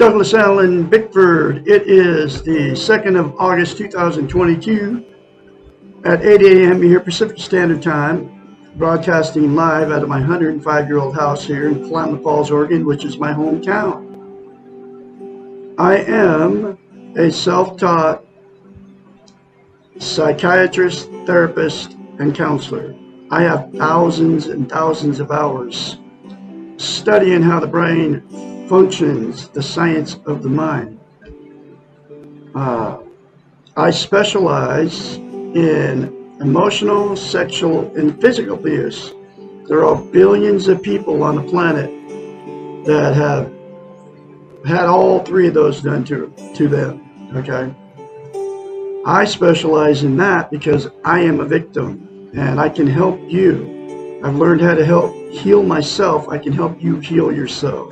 Douglas Allen, Bickford. It is the 2nd of August 2022 at 8 a.m. here Pacific Standard Time, broadcasting live out of my 105-year-old house here in Klamath Falls, Oregon, which is my hometown. I am a self-taught psychiatrist, therapist, and counselor. I have thousands and thousands of hours studying how the brain functions, the science of the mind. I specialize in emotional, sexual, and physical abuse. There are billions of people on the planet that have had all three of those done to them, okay? I specialize in that because I am a victim and I can help you. I've learned how to help heal myself. I can help you heal yourself.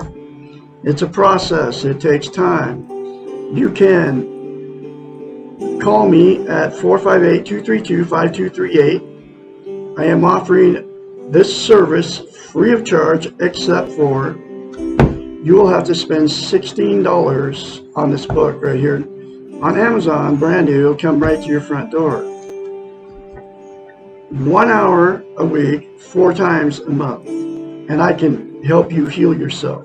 It's a process. It takes time. You can call me at 458-232-5238. I am offering this service free of charge, except for you will have to spend $16 on this book right here on Amazon, brand new. It'll come right to your front door. 1 hour a week, 4 times a month, and I can help you heal yourself.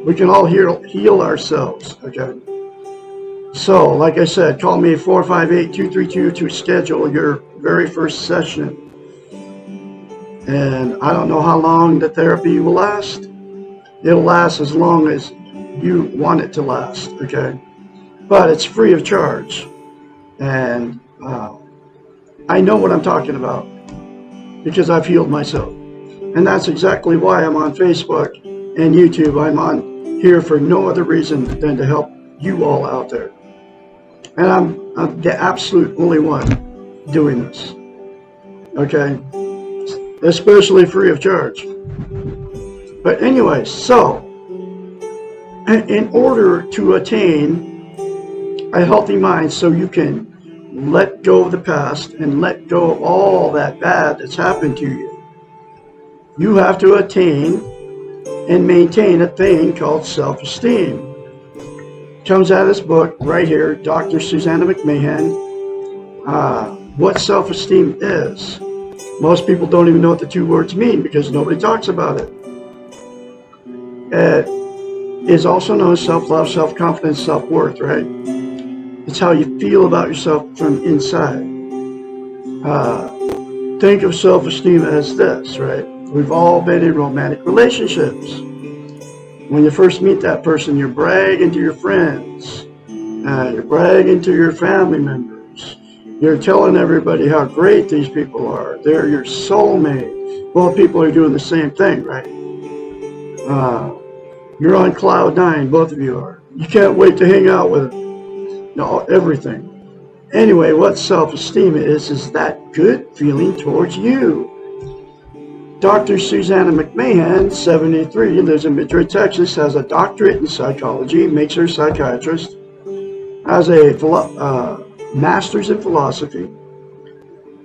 We can all heal ourselves, okay? So, like I said, call me at 458-232 to schedule your very first session. And I don't know how long the therapy will last. It'll last as long as you want it to last, okay? But it's free of charge. And I know what I'm talking about because I've healed myself. And that's exactly why I'm on Facebook and YouTube. I'm on here for no other reason than to help you all out there. And I'm the absolute only one doing this, okay? Especially free of charge. But anyway, so in order to attain a healthy mind so you can let go of the past and let go of all that bad that's happened to you, you have to attain and maintain a thing called self-esteem. Comes out of this book right here, Dr. Susanna McMahon, what self-esteem is. Most people don't even know what the two words mean because nobody talks about it. It is also known as self-love, self-confidence, self-worth, right? It's how you feel about yourself from inside. Think of self-esteem as this, right? We've all been in romantic relationships. When you first meet that person, you're bragging to your friends. You're bragging to your family members. You're telling everybody how great these people are. They're your soulmate. Well, people are doing the same thing, right? You're on cloud 9, both of you are. You can't wait to hang out with them. No, everything. Anyway, what self-esteem is that good feeling towards you. Dr. Susanna McMahon, 73, lives in Madrid, Texas, has a doctorate in psychology, makes her a psychiatrist, has a master's in philosophy,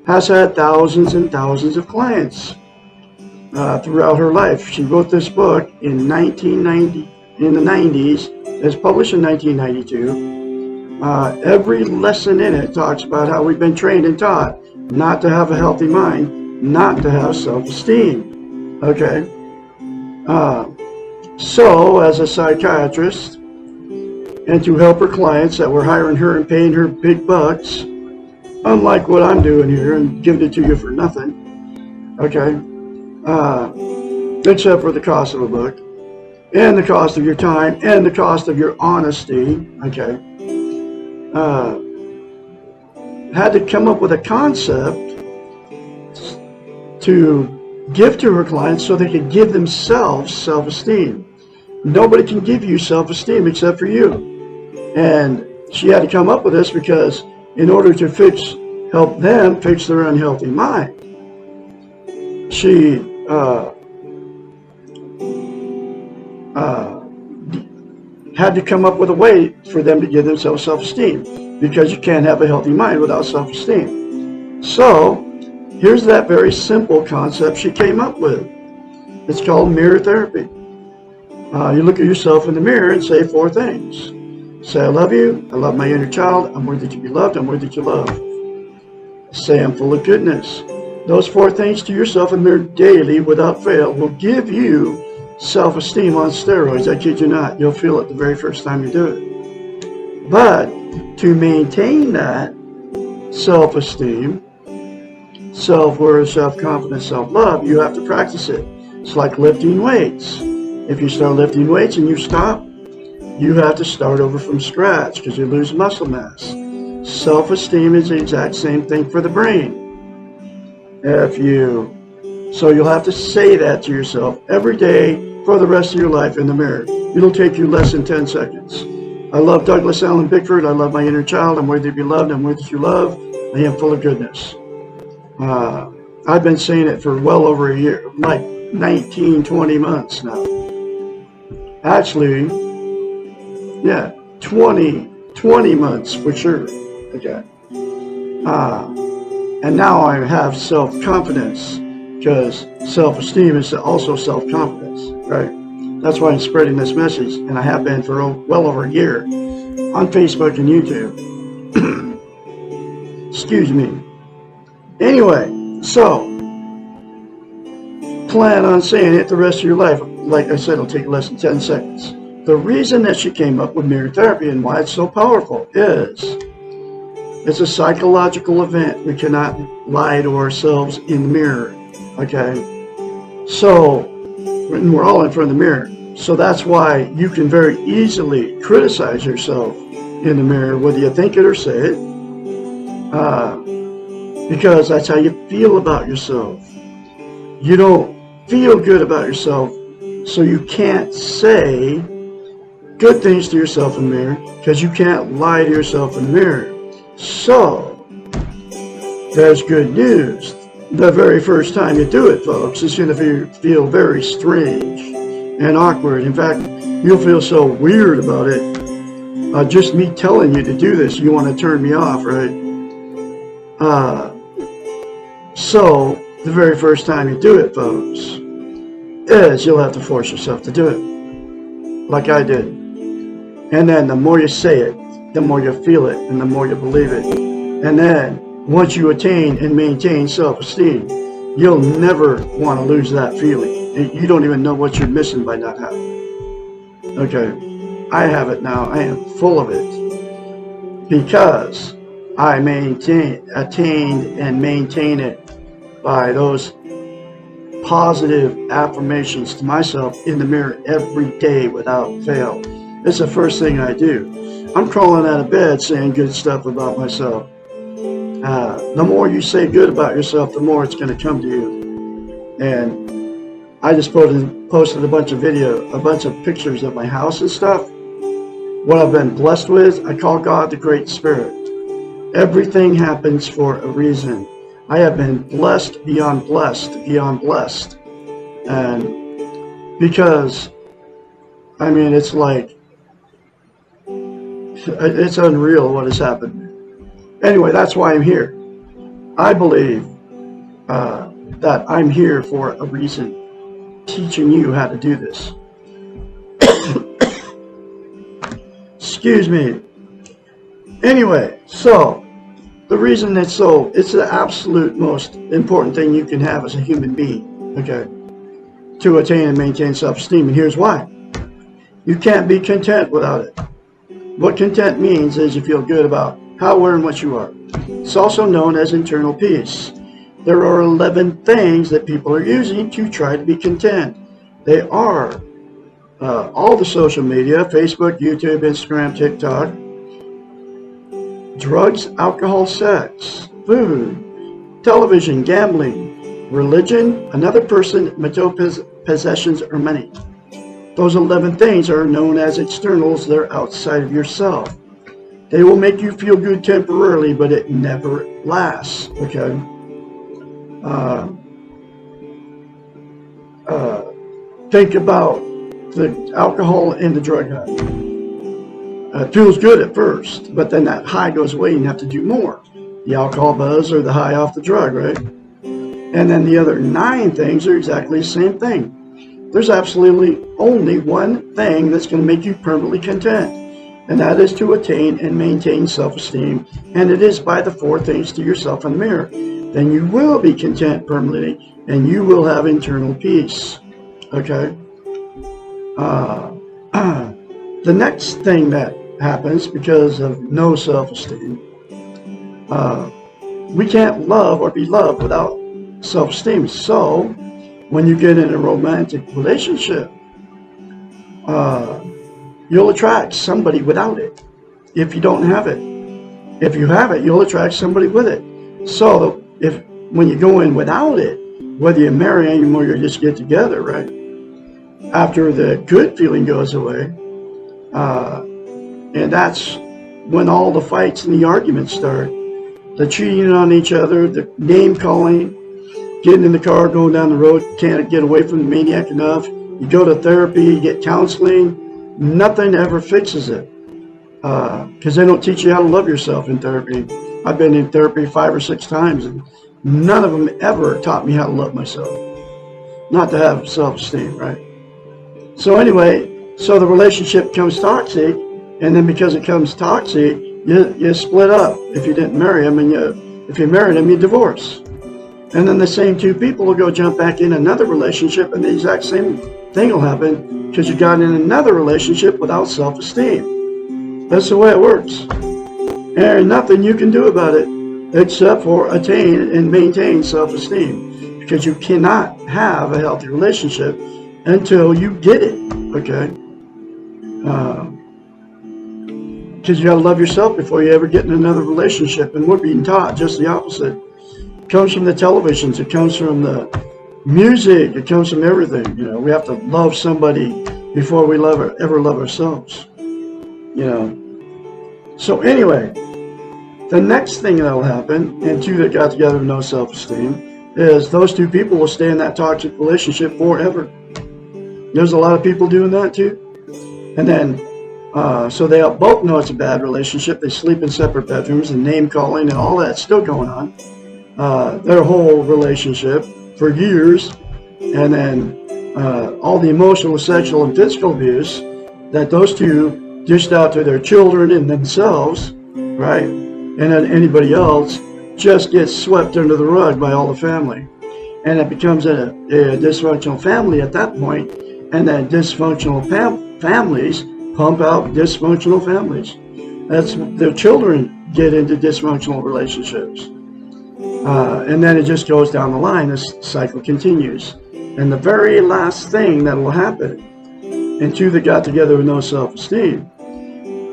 has had thousands and thousands of clients throughout her life. She wrote this book in the 90s. It was published in 1992. Every lesson in it talks about how we've been trained and taught not to have a healthy mind, not to have self-esteem, okay? So, as a psychiatrist, and to help her clients that were hiring her and paying her big bucks, unlike what I'm doing here and giving it to you for nothing, okay? Except for the cost of a book, and the cost of your time, and the cost of your honesty, okay? Had to come up with a concept to give to her clients so they could give themselves self-esteem. Nobody can give you self-esteem except for you. And she had to come up with this because in order to help them fix their unhealthy mind, she had to come up with a way for them to give themselves self-esteem, because you can't have a healthy mind without self-esteem. So here's that very simple concept she came up with. It's called mirror therapy. You look at yourself in the mirror and say 4 things. Say, I love you. I love my inner child. I'm worthy to be loved. I'm worthy to love. Say, I'm full of goodness. Those 4 things to yourself in the mirror daily without fail will give you self-esteem on steroids. I kid you not. You'll feel it the very first time you do it. But to maintain that self-esteem, self-worth, self-confidence, self-love, you have to practice it. It's like lifting weights. If you start lifting weights and you stop, you have to start over from scratch because you lose muscle mass. Self-esteem is the exact same thing for the brain. So you'll have to say that to yourself every day for the rest of your life in the mirror. It'll take you less than 10 seconds. I love Douglas Allen Bickford. I love my inner child. I'm worthy to be loved. I'm worthy to love. I am full of goodness. I've been saying it for well over a year, like 19, 20 months now. Actually, yeah, 20 months for sure. Okay. And now I have self-confidence because self-esteem is also self-confidence, right? That's why I'm spreading this message, and I have been for well over a year on Facebook and YouTube. Excuse me. Anyway, so plan on saying it the rest of your life. Like I said, it'll take less than 10 seconds. The reason that she came up with mirror therapy and why it's so powerful is it's a psychological event. We cannot lie to ourselves in the mirror, okay? So, we're all in front of the mirror. So that's why you can very easily criticize yourself in the mirror, whether you think it or say it, because that's how you feel about yourself. You don't feel good about yourself, so you can't say good things to yourself in the mirror because you can't lie to yourself in the mirror. So, there's good news. The very first time you do it, folks, it's going to feel very strange and awkward. In fact, you'll feel so weird about it. Just me telling you to do this, you want to turn me off, right? So, the very first time you do it, folks, is you'll have to force yourself to do it, like I did. And then the more you say it, the more you feel it, and the more you believe it. And then, once you attain and maintain self-esteem, you'll never want to lose that feeling. You don't even know what you're missing by not having it. Okay, I have it now. I am full of it because I attained and maintain it by those positive affirmations to myself in the mirror every day without fail. It's the first thing I do. I'm crawling out of bed saying good stuff about myself. The more you say good about yourself, the more it's going to come to you. And I just posted a bunch of pictures of my house and stuff. What I've been blessed with, I call God the Great Spirit. Everything happens for a reason. I have been blessed beyond blessed beyond blessed. And because, I mean, it's like, it's unreal what has happened. Anyway, that's why I'm here. I believe that I'm here for a reason, teaching you how to do this. Excuse me. Anyway, so the reason it's the absolute most important thing you can have as a human being, okay, to attain and maintain self-esteem. And here's why. You can't be content without it. What content means is you feel good about how, where, and what you are. It's also known as internal peace. There are 11 things that people are using to try to be content. They are all the social media, Facebook, YouTube, Instagram, TikTok, drugs, alcohol, sex, food, television, gambling, religion, another person, material possessions, or money. Those 11 things are known as externals. They're outside of yourself. They will make you feel good temporarily, but it never lasts, okay? Think about the alcohol and the drug high. It feels good at first, but then that high goes away and you have to do more. The alcohol buzz or the high off the drug, right? And then the other 9 things are exactly the same thing. there's absolutely only one thing that's going to make you permanently content, and that is to attain and maintain self-esteem, and it is by the 4 things to yourself in the mirror. Then you will be content permanently, and you will have internal peace. Okay? The next thing that happens because of no self-esteem, we can't love or be loved without self-esteem. So when you get in a romantic relationship, you'll attract somebody without it if you don't have it. If you have it, you'll attract somebody with it. So when you go in without it, whether you marry them or you just get together, right? After the good feeling goes away, and that's when all the fights and the arguments start. The cheating on each other, the name calling, getting in the car, going down the road, can't get away from the maniac enough. You go to therapy, you get counseling, nothing ever fixes it. Because they don't teach you how to love yourself in therapy. I've been in therapy 5 or 6 times, and none of them ever taught me how to love myself. Not to have self-esteem, right? So anyway, so the relationship becomes toxic, and then because it becomes toxic, you split up. If you didn't marry him, and if you married him, you divorce. And then the same 2 people will go jump back in another relationship, and the exact same thing will happen because you got in another relationship without self-esteem. That's the way it works. And there's nothing you can do about it except for attain and maintain self-esteem, because you cannot have a healthy relationship until you get it, okay? Because you got to love yourself before you ever get in another relationship, and we're being taught just the opposite. It comes from the televisions, it comes from the music, it comes from everything. You know, we have to love somebody before we ever love ourselves. You know. So anyway, the next thing that will happen, and 2 that got together with no self-esteem, is those 2 people will stay in that toxic relationship forever. There's a lot of people doing that too. And then, so they both know it's a bad relationship. They sleep in separate bedrooms, and name calling and all that's still going on. Their whole relationship for years. And then all the emotional, sexual, and physical abuse that those 2 dished out to their children and themselves, right? And then anybody else just gets swept under the rug by all the family. And it becomes a dysfunctional family at that point. And then dysfunctional families pump out dysfunctional families. That's their children get into dysfunctional relationships. And then it just goes down the line. This cycle continues. And the very last thing that will happen, and 2 that got together with no self-esteem,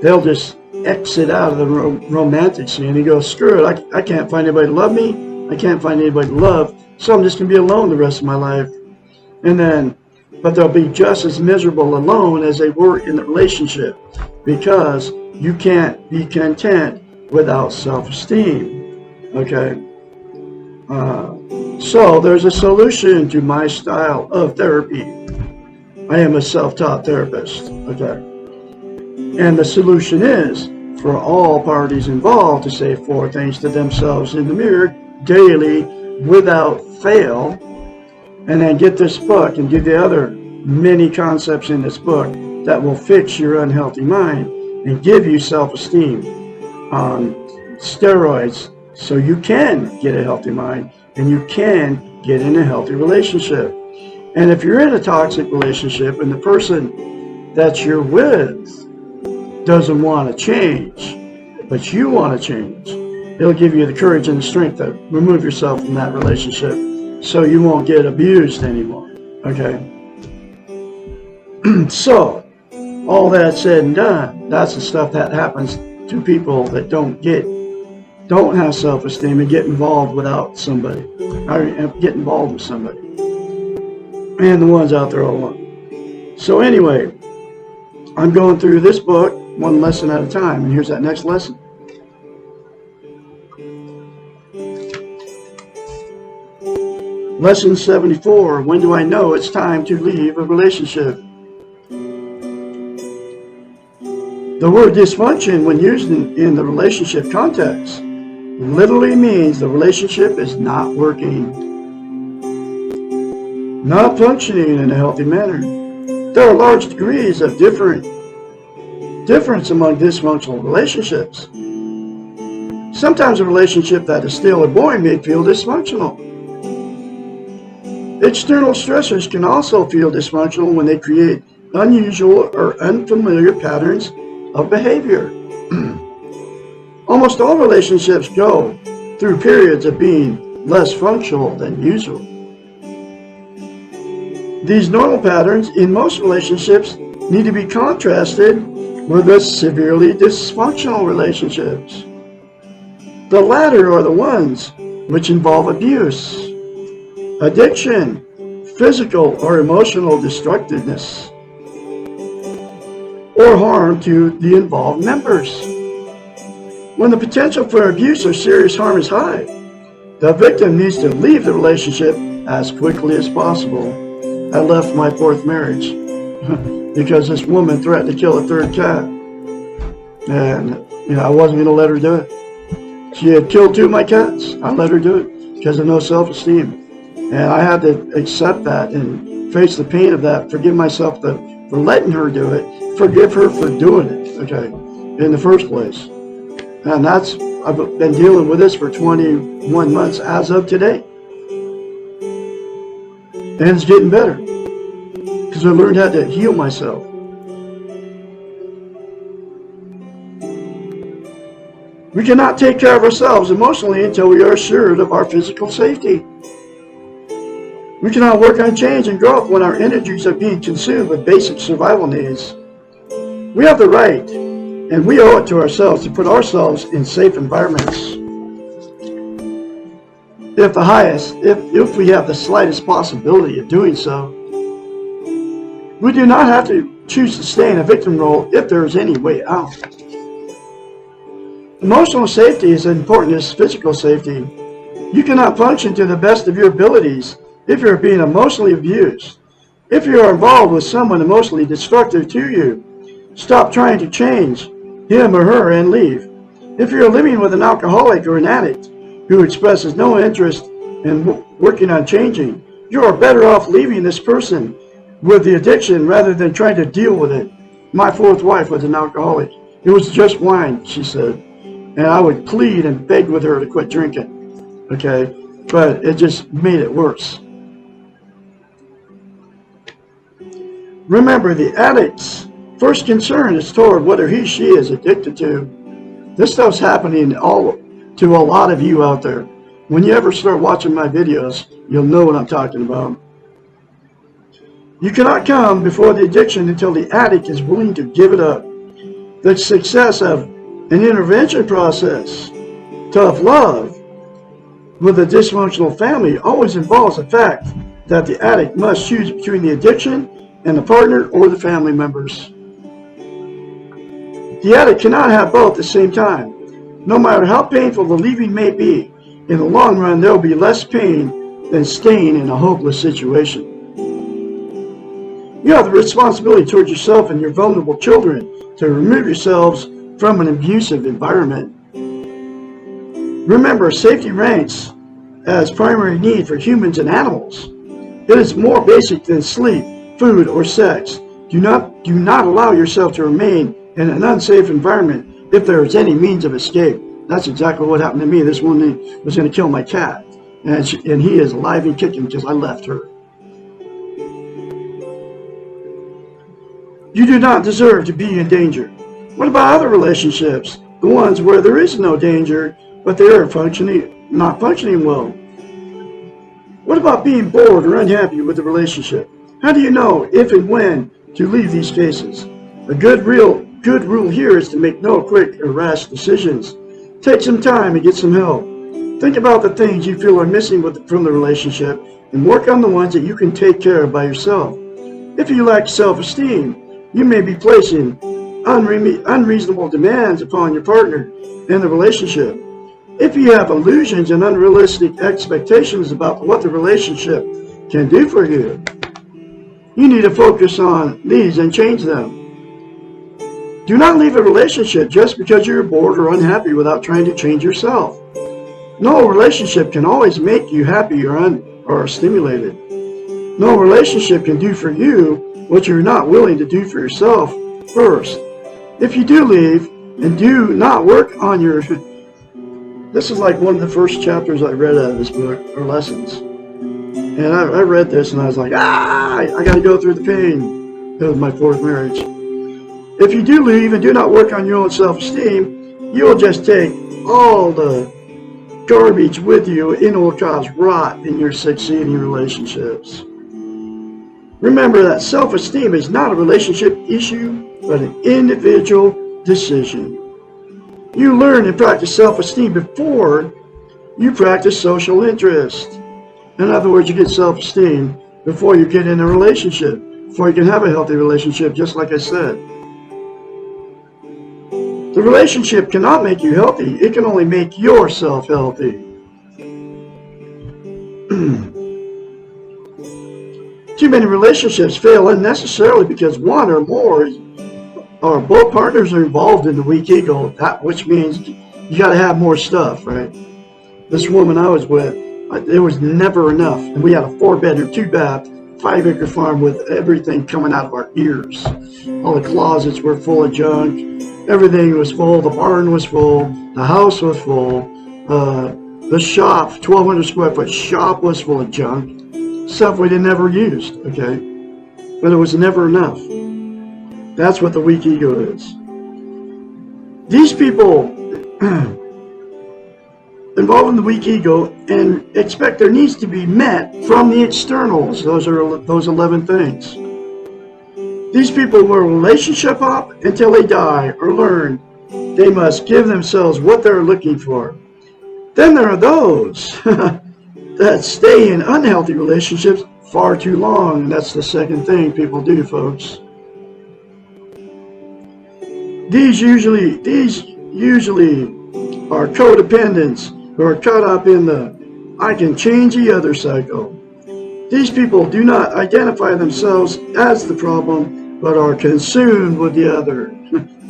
they'll just exit out of the romantic scene and go, screw it, I can't find anybody to love me. I can't find anybody to love, so I'm just going to be alone the rest of my life. And then, but they'll be just as miserable alone as they were in the relationship, because you can't be content without self-esteem. Okay? So there's a solution to my style of therapy. I am a self-taught therapist. Okay? And the solution is for all parties involved to say 4 things to themselves in the mirror daily without fail, and then get this book and get the other many concepts in this book that will fix your unhealthy mind and give you self-esteem on steroids, so you can get a healthy mind and you can get in a healthy relationship. And if you're in a toxic relationship and the person that you're with doesn't want to change, but you want to change, it'll give you the courage and the strength to remove yourself from that relationship so you won't get abused anymore. Okay? So, all that said and done, that's the stuff that happens to people that don't have self-esteem and get involved without somebody, or get involved with somebody, and the ones out there all alone. So anyway, I'm going through this book one lesson at a time, and here's that next lesson. Lesson 74, when do I know it's time to leave a relationship? The word dysfunction, when used in the relationship context, literally means the relationship is not working. not functioning in a healthy manner. There are large degrees of difference among dysfunctional relationships. Sometimes a relationship that is stale or boring may feel dysfunctional. External stressors can also feel dysfunctional when they create unusual or unfamiliar patterns of behavior. Almost all relationships go through periods of being less functional than usual. These normal patterns in most relationships need to be contrasted with the severely dysfunctional relationships. The latter are the ones which involve abuse, addiction, physical or emotional destructiveness, or harm to the involved members. When the potential for abuse or serious harm is high, the victim needs to leave the relationship as quickly as possible. I left my fourth marriage because this woman threatened to kill a third cat, and I wasn't going to let her do it. She had killed 2 of my cats. I let her do it because of no self-esteem, and I had to accept that and face the pain of that. Forgive myself for letting her do it. Forgive her for doing it. Okay, in the first place, and I've been dealing with this for 21 months as of today. And it's getting better because I learned how to heal myself. We cannot take care of ourselves emotionally until we are assured of our physical safety. We cannot work on change and growth when our energies are being consumed with basic survival needs. We have the right, and we owe it to ourselves to put ourselves in safe environments. If we have the slightest possibility of doing so. We do not have to choose to stay in a victim role if there is any way out. Emotional safety is as important as physical safety. You cannot function to the best of your abilities if you are being emotionally abused. If you are involved with someone emotionally destructive to you, stop trying to change him or her and leave. If you are living with an alcoholic or an addict who expresses no interest in working on changing, you are better off leaving this person with the addiction rather than trying to deal with it. My fourth wife was an alcoholic. It was just wine, she said. And I would plead and beg with her to quit drinking. Okay? But it just made it worse. Remember, the addict's first concern is toward whether she is addicted to. This stuff's happening to a lot of you out there. When you ever start watching my videos, you'll know what I'm talking about. You cannot come before the addiction until the addict is willing to give it up. The success of an intervention process, tough love, with a dysfunctional family always involves the fact that the addict must choose between the addiction and the partner or the family members. The addict cannot have both at the same time. No matter how painful the leaving may be, in the long run there will be less pain than staying in a hopeless situation. You have the responsibility towards yourself and your vulnerable children to remove yourselves from an abusive environment. Remember, safety ranks as primary need for humans and animals. It is more basic than sleep, food, or sex. Do not allow yourself to remain in an unsafe environment if there is any means of escape. That's exactly what happened to me. This woman was going to kill my cat, and he is alive and kicking because I left her. You do not deserve to be in danger. What about other relationships? The ones where there is no danger, but they are not functioning well. What about being bored or unhappy with the relationship? How do you know if and when to leave these cases? A good rule here is to make no quick or rash decisions. Take some time and get some help. Think about the things you feel are missing from the relationship and work on the ones that you can take care of by yourself. If you lack self-esteem, you may be placing unreasonable demands upon your partner in the relationship. If you have illusions and unrealistic expectations about what the relationship can do for you, you need to focus on these and change them. Do not leave a relationship just because you're bored or unhappy without trying to change yourself. No relationship can always make you happy or stimulated. No relationship can do for you what you're not willing to do for yourself first. If you do leave and do not work on your... This is like one of the first chapters I read out of this book, or lessons. And I read this and I was like, I got to go through the pain. It was my fourth marriage. If you do leave and do not work on your own self-esteem, you will just take all the garbage with you and it will cause rot in your succeeding relationships. Remember that self-esteem is not a relationship issue, but an individual decision. You learn and practice self-esteem before you practice social interest. In other words, you get self-esteem before you get in a relationship, before you can have a healthy relationship, just like I said. The relationship cannot make you healthy. It can only make yourself healthy. Too many relationships fail unnecessarily because one or more or both partners are involved in the weak ego, which means you got to have more stuff, right? This woman I was with, it was never enough. And we had a 4-bedroom, 2-bath, 5-acre farm with everything coming out of our ears. All the closets were full of junk. Everything was full. The barn was full. The house was full. The shop, 1,200 square foot shop, was full of junk. Stuff we never used, okay? But it was never enough. That's what the weak ego is. These people involved in the weak ego and expect their needs to be met from the externals. Those are those 11 things. These people will relationship hop until they die or learn they must give themselves what they're looking for. Then there are those that stay in unhealthy relationships far too long. And that's the second thing people do, folks. These usually are codependents who are caught up in the I can change the other cycle. These people do not identify themselves as the problem, but are consumed with the other.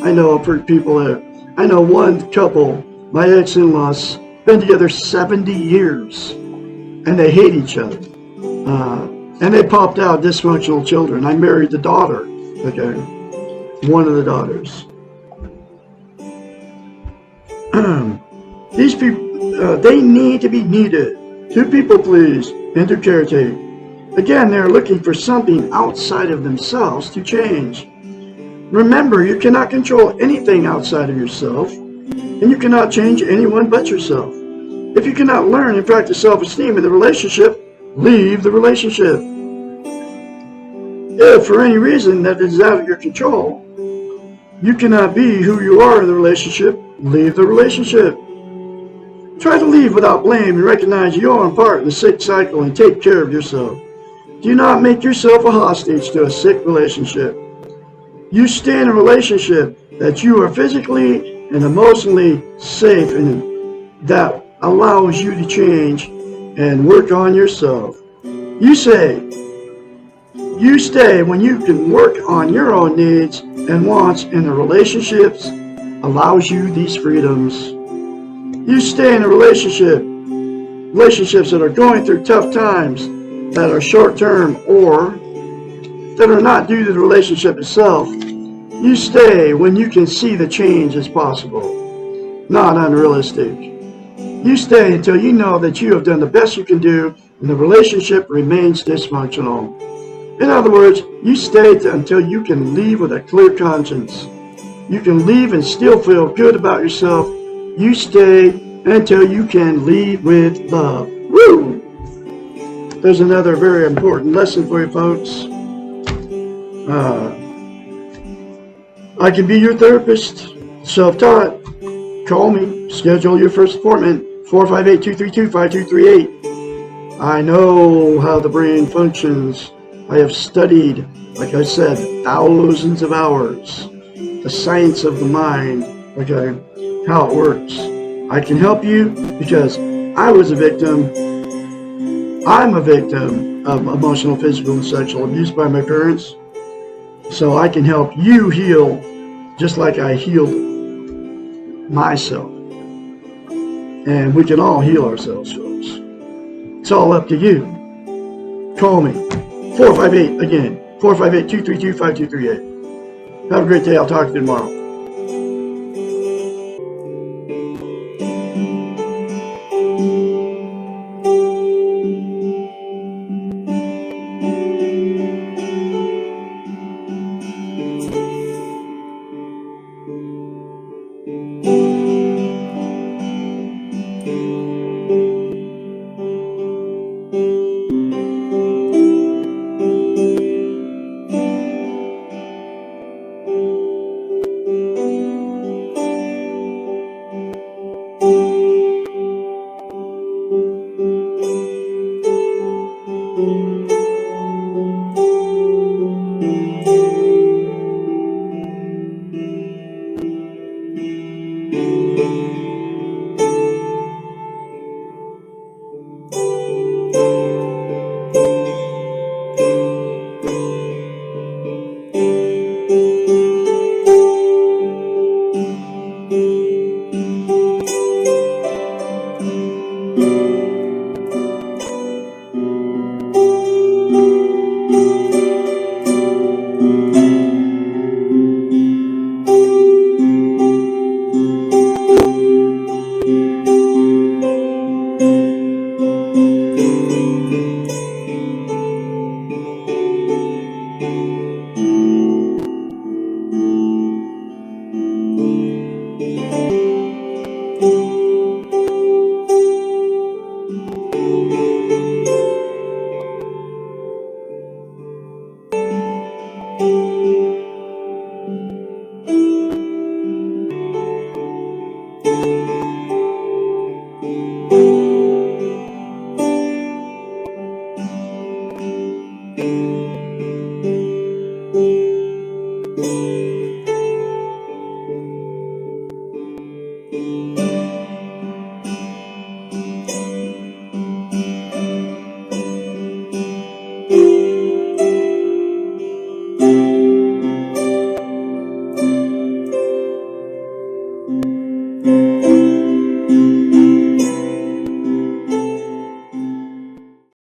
I know one couple, my ex-in-laws, been together 70 years, and they hate each other. And they popped out dysfunctional children. I married the daughter, okay, one of the daughters. These people, they need to be needed, to people please, and to caretake. Again, they're looking for something outside of themselves to change. Remember, you cannot control anything outside of yourself, and you cannot change anyone but yourself. If you cannot learn and practice self-esteem in the relationship, leave the relationship. If for any reason that is out of your control, you cannot be who you are in the relationship, leave the relationship. Try to leave without blame and recognize you are part in the sick cycle and take care of yourself. Do not make yourself a hostage to a sick relationship. You stay in a relationship that you are physically and emotionally safe in, that allows you to change and work on yourself. You stay when you can work on your own needs and wants, and the relationships allows you these freedoms. You stay in a relationships that are going through tough times, that are short-term or that are not due to the relationship itself. You stay when you can see the change is possible, not unrealistic. You stay until you know that you have done the best you can do and the relationship remains dysfunctional. In other words, you stay until you can leave with a clear conscience. You can leave and still feel good about yourself. You stay until you can leave with love. Woo! There's another very important lesson for you folks. I can be your therapist, self-taught. Call me. Schedule your first appointment, 458-232-5238. I know how the brain functions. I have studied, like I said, thousands of hours. The science of the mind, okay, how it works. I can help you because I was a victim. I'm a victim of emotional, physical, and sexual abuse by my parents. So I can help you heal just like I healed myself. And we can all heal ourselves, folks. It's all up to you. Call me. 458 again, 458-232-5238. Have a great day. I'll talk to you tomorrow.